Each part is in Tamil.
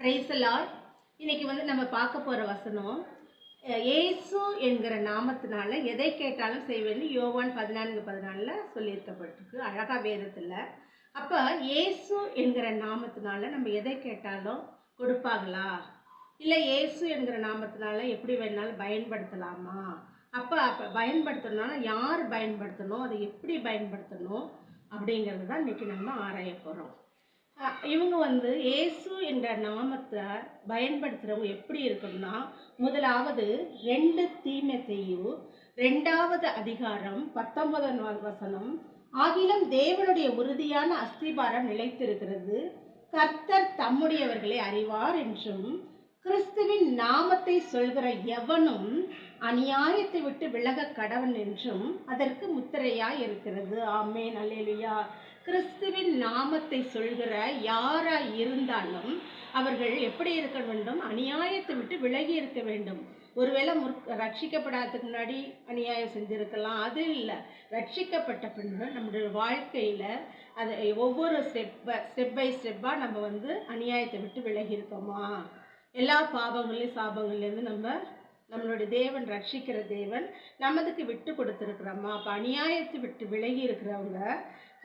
Praise the Lord. இன்னைக்கு நம்ம பார்க்க போற வசனம், இயேசு என்கிற நாமத்தினால எதை கேட்டாலும் செய்வேன்னு யோவான் 14:14 சொல்லியிருக்கப்பட்டிருக்கு அழகா வேதத்துல. அப்ப இயேசு என்கிற நாமத்தினால நம்ம எதை கேட்டாலும் கொடுப்பாங்களா, இல்லை இயேசு என்கிற நாமத்தினால எப்படி வேணாலும் பயன்படுத்தலாமா? அப்ப பயன்படுத்தணும்னா யார் பயன்படுத்தணும், அதை எப்படி பயன்படுத்தணும் அப்படிங்கிறது தான் இன்னைக்கு நம்ம ஆராய போறோம். இவங்க இயேசு என்ற நாமத்தை பயன்படுத்துகிறவங்க எப்படி இருக்கணும்னா, முதலாவது 2 தீமோத்தேயு 2வது அதிகாரம் 19வது வசனம், ஆகிலும் தேவனுடைய உறுதியான அஸ்திபாரம் நிலைத்திருக்கிறது, கர்த்தர் தம்முடையவர்களை அறிவார் என்றும், கிறிஸ்துவின் நாமத்தை சொல்கிற எவனும் அநியாயத்தை விட்டு விலக கடவன் என்றும் அதற்கு முத்திரையாய் இருக்கிறது. ஆமென், அல்லேலூயா. கிறிஸ்துவின் நாமத்தை சொல்கிற யாராய் இருந்தாலும் அவர்கள் எப்படி இருக்க வேண்டும்? அநியாயத்தை விட்டு விலகி இருக்க வேண்டும். ஒருவேளை ரட்சிக்கப்படாததுக்கு முன்னாடி அநியாயம் செஞ்சிருக்கலாம், அது இல்லை. ரட்சிக்கப்பட்ட பின்பு நம்முடைய வாழ்க்கையில் அதை ஒவ்வொரு ஸ்டெப் பை ஸ்டெப்பாக நம்ம அநியாயத்தை விட்டு விலகி இருக்கோமா? எல்லா பாவங்களையும் சாபங்கள்லேருந்து நம்மளுடைய தேவன், ரட்சிக்கிற தேவன் நமதுக்கு விட்டு கொடுத்துருக்குறோமா? அப்போ அநியாயத்தை விட்டு விலகி இருக்கிறவங்க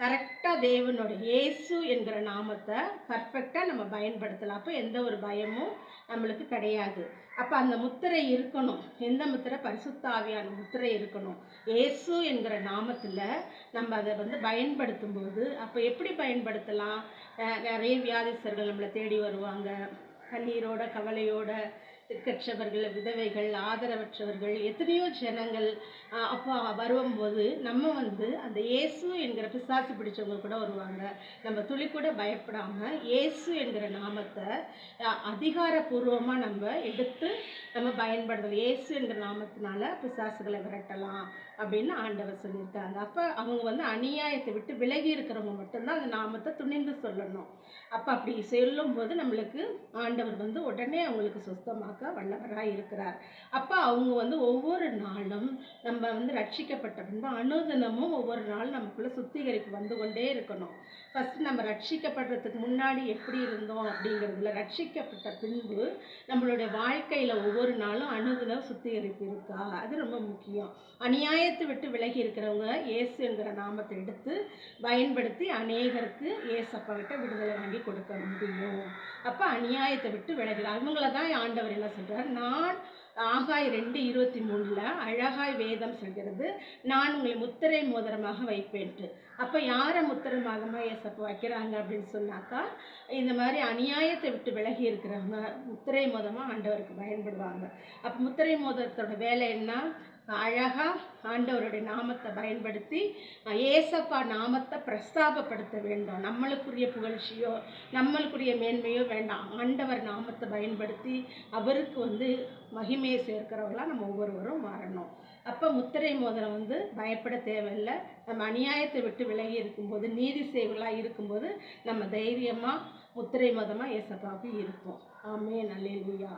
கரெக்டாக தேவனோட இயேசு என்கிற நாமத்தை பர்ஃபெக்டாக நம்ம பயன்படுத்தலாம். அப்போ எந்த ஒரு பயமும் நம்மளுக்கு கிடையாது. அப்போ அந்த முத்திரை இருக்கணும். எந்த முத்திரை? பரிசுத்த ஆவியான முத்திரை இருக்கணும். இயேசு என்கிற நாமத்தில் நம்ம அதை பயன்படுத்தும் போது அப்போ எப்படி பயன்படுத்தலாம்? நிறைய வியாதிஸ்தர்கள் நம்மளை தேடி வருவாங்க, கண்ணீரோட கவலையோட, திக்கற்றவர்கள், விதவைகள், ஆதரவற்றவர்கள், எத்தனையோ ஜனங்கள். அப்போ வரும்போது நம்ம அந்த இயேசு என்கிற பிசாசு பிடிச்சவங்க கூட வருவாங்க. நம்ம துளி கூட பயப்படாமல் இயேசு என்கிற நாமத்தை அதிகாரப்பூர்வமாக நம்ம எடுத்து நம்ம பயன்படுத்தலாம். இயேசு என்கிற நாமத்தினால பிசாசுகளை விரட்டலாம் அப்படின்னு ஆண்டவர் சொல்லியிருக்காங்க. அப்போ அவங்க அநியாயத்தை விட்டு விலகி இருக்கிறவங்க மட்டும்தான் அந்த நாமத்தை துணிந்து சொல்லணும். அப்போ அப்படி சொல்லும்போது நம்மளுக்கு ஆண்டவர் உடனே அவங்களுக்கு சுத்தமாக வல்லவராக இருக்கிறார். அப்போ அவங்க ஒவ்வொரு நாளும் நம்ம ரட்சிக்கப்பட்ட பின்பு அனுதினமும் ஒவ்வொரு நாளும் நமக்குள்ள சுத்திகரிப்பு வந்து கொண்டே இருக்கணும். ஃபர்ஸ்ட் நம்ம ரட்சிக்கப்படுறதுக்கு முன்னாடி எப்படி இருந்தோம் அப்படிங்கிறதுல, ரட்சிக்கப்பட்ட பின்பு நம்மளுடைய வாழ்க்கையில் ஒவ்வொரு நாளும் அனுதினம் சுத்திகரிப்பு இருக்கா, அது ரொம்ப முக்கியம். அநியாயத்தை விட்டு விலகி இருக்கிறவங்க இயேசு என்கிற நாமத்தை எடுத்து பயன்படுத்தி அநேகருக்கு இயேசப்பா கிட்ட விடுதலை வாங்கி கொடுக்க முடியும். அப்போ அநியாயத்தை விட்டு விலகி அவங்கள தான் ஆண்டவர் என்ன சொல்றார்? நான் ஆகாய் 2:23 அழகாய் வேதம் சொல்கிறது, நான் உங்களை முத்திரை மோதிரமாக வைப்பேன்ட்டு. அப்போ யாரை முத்திரை மோதிரமாக ஏசப்பா வைக்கிறாங்க அப்படின்னு சொன்னாக்கா, இந்த மாதிரி அநியாயத்தை விட்டு விலகி இருக்கிறவங்க முத்திரை மோதிரமாக ஆண்டவருக்கு பயன்படுவாங்க. அப்போ முத்திரை மோதிரத்தோட வேலை என்ன? அழகா ஆண்டவருடைய நாமத்தை பயன்படுத்தி ஏசப்பா நாமத்தை பிரஸ்தாபப்படுத்த வேண்டும். நம்மளுக்குரிய புகழ்ச்சியோ நம்மளுக்குரிய மேன்மையோ வேண்டாம். ஆண்டவர் நாமத்தை பயன்படுத்தி அவருக்கு மகிமையை சேர்க்கிறவங்களாம் நம்ம ஒவ்வொருவரும் மாறணும். அப்போ முத்திரை மோதிரம் பயப்பட தேவையில்லை. நம்ம அநியாயத்தை விட்டு விலகி இருக்கும்போது, நீதி சேவலாக இருக்கும்போது நம்ம தைரியமாக முத்திரை மோதிரமாக ஏசப்பாவுக்கு இருப்போம். ஆமென், அல்லேலூயா.